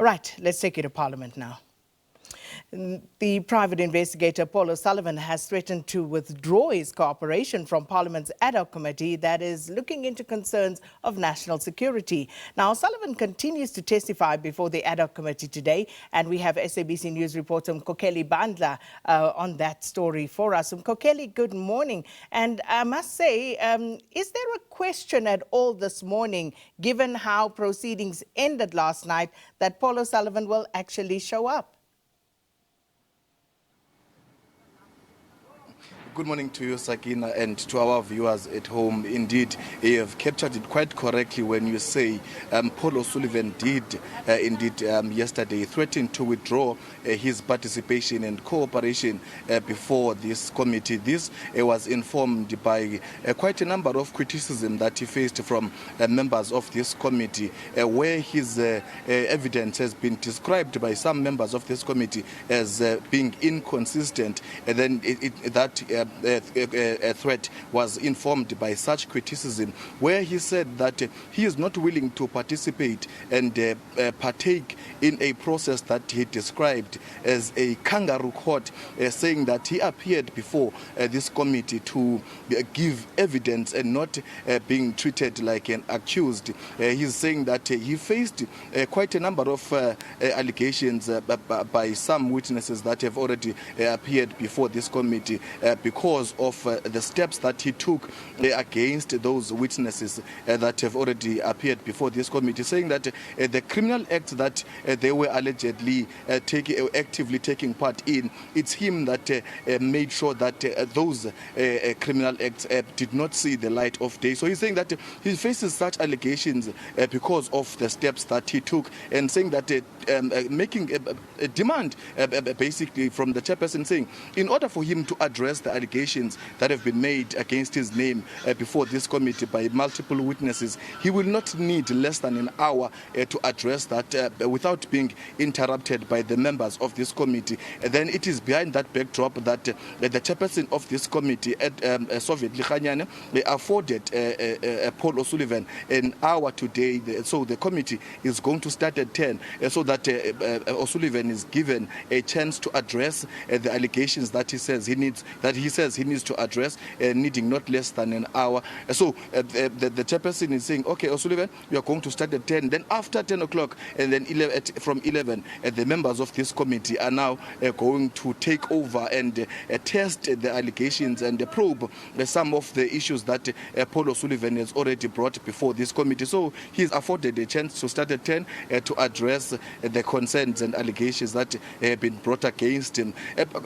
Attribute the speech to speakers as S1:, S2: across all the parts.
S1: Right, let's take you to Parliament now. The private investigator Paul O'Sullivan has threatened to withdraw his cooperation from Parliament's Ad Hoc Committee that is looking into concerns of national security. Now, O'Sullivan continues to testify before the Ad Hoc Committee today, and we have SABC News reporter Mkhokheli Bandla on that story for us. Mkhokheli, good morning. And I must say, is there a question at all this morning, given how proceedings ended last night, that Paul O'Sullivan will actually show up?
S2: Good morning to you, Sakina, and to our viewers at home. Indeed, you have captured it quite correctly when you say Paul O'Sullivan did yesterday threaten to withdraw his participation and cooperation before this committee. This was informed by quite a number of criticism that he faced from members of this committee, where his evidence has been described by some members of this committee as being inconsistent. And then a threat was informed by such criticism, where he said that he is not willing to participate and partake in a process that he described as a kangaroo court, saying that he appeared before this committee to give evidence and not being treated like an accused. He's saying that he faced quite a number of allegations by some witnesses that have already appeared before this committee because of the steps that he took against those witnesses that have already appeared before this committee, saying that the criminal acts that they were allegedly actively taking part in, it's him that made sure that those criminal acts did not see the light of day. So he's saying that he faces such allegations because of the steps that he took, and saying that making a demand basically from the chairperson, saying in order for him to address the allegations that have been made against his name before this committee by multiple witnesses, he will not need less than an hour to address that without being interrupted by the members of this committee. And then it is behind that backdrop that the chairperson of this committee, Soviet Likhanyane, afforded Paul O'Sullivan an hour today. So the committee is going to start at 10 so that O'Sullivan is given a chance to address the allegations that he says he needs to address, needing not less than an hour. So the chairperson is saying, okay, O'Sullivan, you are going to start at 10. Then after 10 o'clock, and then from 11, the members of this committee are now going to take over and test the allegations and probe some of the issues that Paul O'Sullivan has already brought before this committee. So he's afforded a chance to start at 10 to address the concerns and allegations that have been brought against him.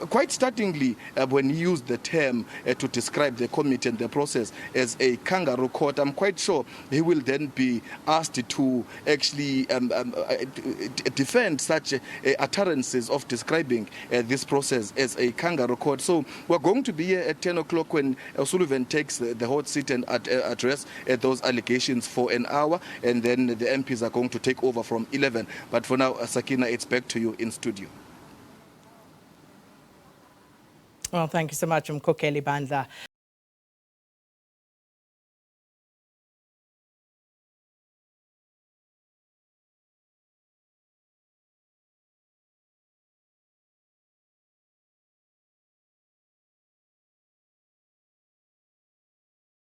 S2: Quite startlingly, when he used the term to describe the committee and the process as a kangaroo court, I'm quite sure he will then be asked to actually defend such utterances of describing this process as a kangaroo court. So we're going to be here at 10 o'clock when O'Sullivan takes the hot seat and address those allegations for an hour, and then the MPs are going to take over from 11. But for now, Sakina, it's back to you in studio.
S1: Well, thank you so much, Mkhokheli Bandla.